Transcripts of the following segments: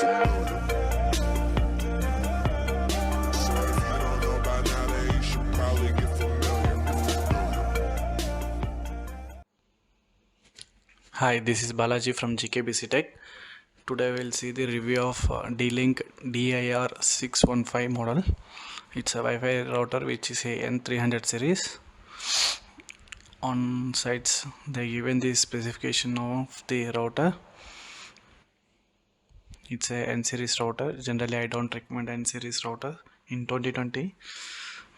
Hi, this is Balaji from GKBC Tech. Today we'll see the review of D-Link DIR615 model. It's a Wi-Fi router which is a N300 series. On sites they given the specification of the router. It's a N-series router. Generally I don't recommend N-series router in 2020,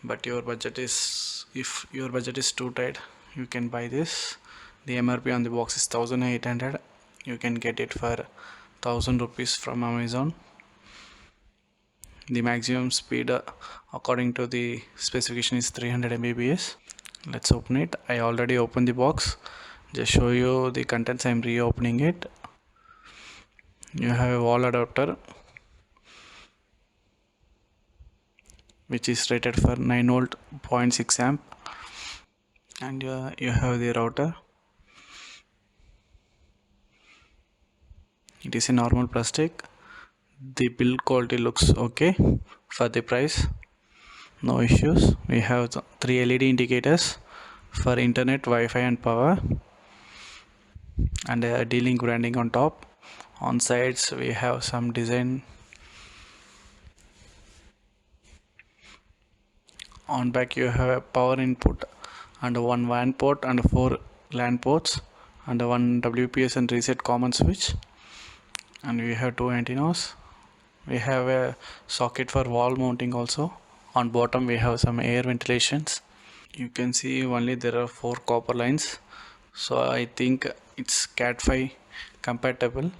but if your budget is too tight, you can buy this. The MRP on the box is 1800. You can get it for 1000 rupees from Amazon. The maximum speed according to the specification is 300 Mbps. Let's open it. I already opened the box. Just show you the contents. I'm reopening it. You have a wall adapter which is rated for 9 volt 0.6 amp, and you have the router. It is a normal plastic. The build quality looks okay for the price. No issues. We have 3 LED indicators for internet, Wi-Fi and power, and a D-Link branding on top. On sides we have some design. On back you have a power input and 1 WAN port and 4 LAN ports and 1 WPS and reset common switch, and we have 2 antennas. We have a socket for wall mounting also. On bottom we have some air ventilations. You can see only there are 4 copper lines, so I think it's Cat5 compatible,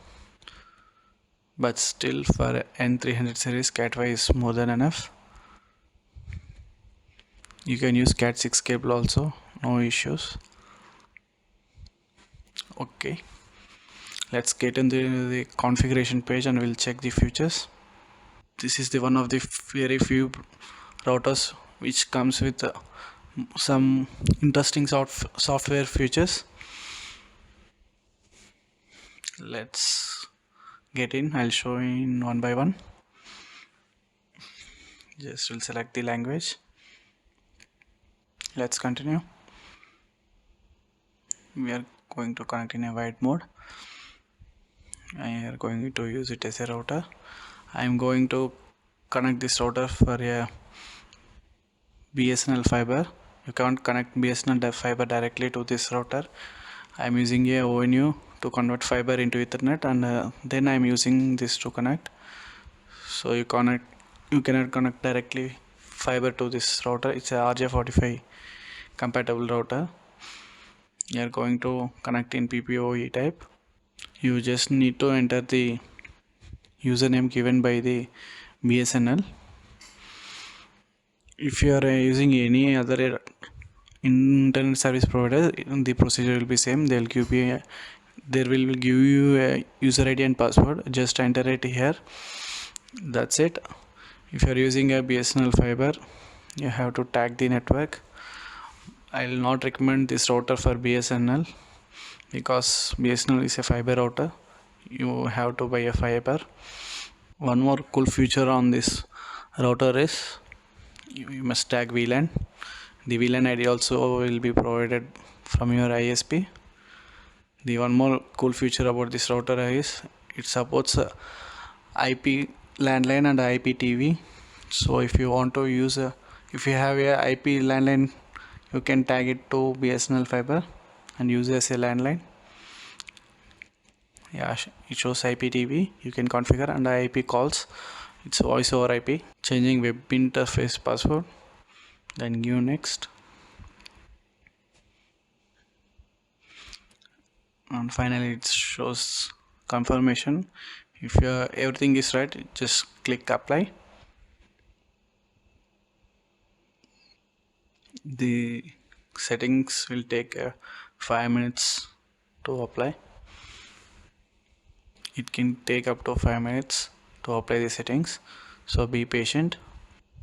but still for N300 series Cat5 is more than enough. You can use Cat6 cable also, no issues. Okay, let's get into the configuration page and we'll check the features. This is the one of the very few routers which comes with some interesting software features. Let's get in. I'll show in one by one. Just will select the language. Let's continue. We are going to connect in a wide mode. I am going to use it as a router. I am going to connect this router for a BSNL fiber. You can't connect BSNL fiber directly to this router. I am using a ONU to convert fiber into Ethernet, and then I am using this to connect. So you cannot connect directly fiber to this router. It's a RJ45 compatible router. You are going to connect in PPOE type. You just need to enter the username given by the BSNL. If you are using any other internet service provider, the procedure will be same. There will give you a user ID and password. Just enter it here. That's it. If you are using a BSNL fiber, you have to tag the network. I will not recommend this router for BSNL because BSNL is a fiber router. You have to buy a fiber. One more cool feature on this router is you must tag VLAN. The VLAN ID also will be provided from your ISP. The one more cool feature about this router is it supports IP landline and IPTV. So if you want to use if you have a IP landline, you can tag it to BSNL fiber and use it as a landline. Yeah, it shows IPTV. You can configure, and IP calls. It's voice over IP. Changing web interface password. Then give next. And finally it shows confirmation. If everything is right, just click apply. The settings will take 5 minutes to apply. It can take up to 5 minutes to apply the settings, so be patient.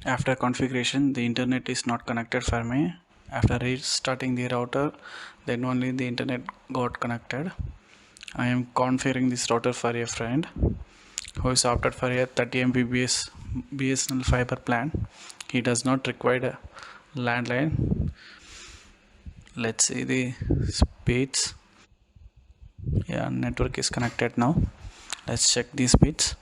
After configuration, the internet is not connected for me. After restarting the router, then only the internet got connected. I am configuring this router for a friend. who is opted for a 30 Mbps BSNL fiber plan. He does not require a landline. Let's see the speeds. Yeah, network is connected now. Let's check the speeds.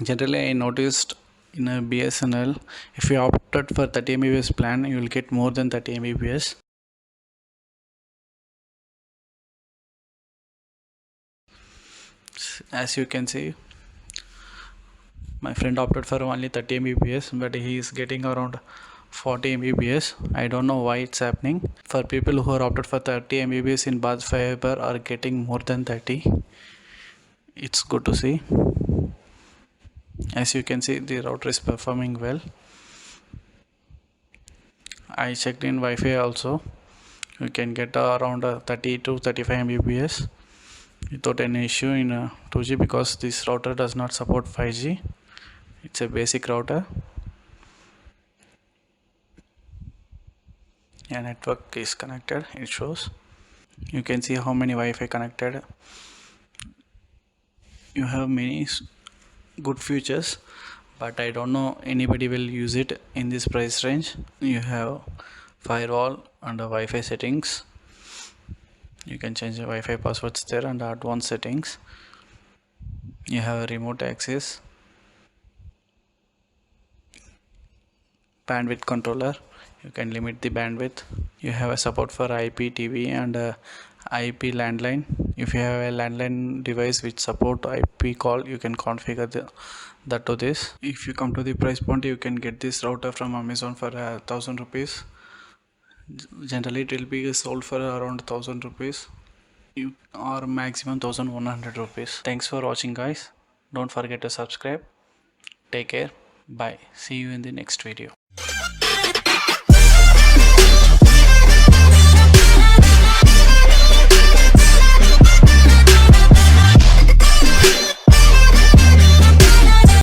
Generally, I noticed in a BSNL, if you opted for 30 Mbps plan, you will get more than 30 Mbps. As you can see, my friend opted for only 30 Mbps, but he is getting around 40 Mbps. I don't know why it's happening. For people who are opted for 30 Mbps in Buzz Fiber are getting more than 30. It's good to see. As you can see, the router is performing well. I checked in Wi-Fi also. You can get around 30 to 35 Mbps without any issue in 2G, because this router does not support 5G. It's a basic router. Yeah, network is connected, it shows. You can see how many Wi-Fi connected. You have many good features, but I don't know anybody will use it in this price range. You have firewall and Wi-Fi settings. You can change the Wi-Fi passwords there and advanced settings. You have a remote access, bandwidth controller. You can limit the bandwidth. You have a support for IPTV and IP landline. If you have a landline device which support IP call, you can configure that to this. If you come to the price point, you can get this router from Amazon for 1000 rupees. Generally it will be sold for around 1000 rupees or maximum 1100 rupees. Thanks for watching, guys. Don't forget to subscribe. Take care. Bye. See you in the next video.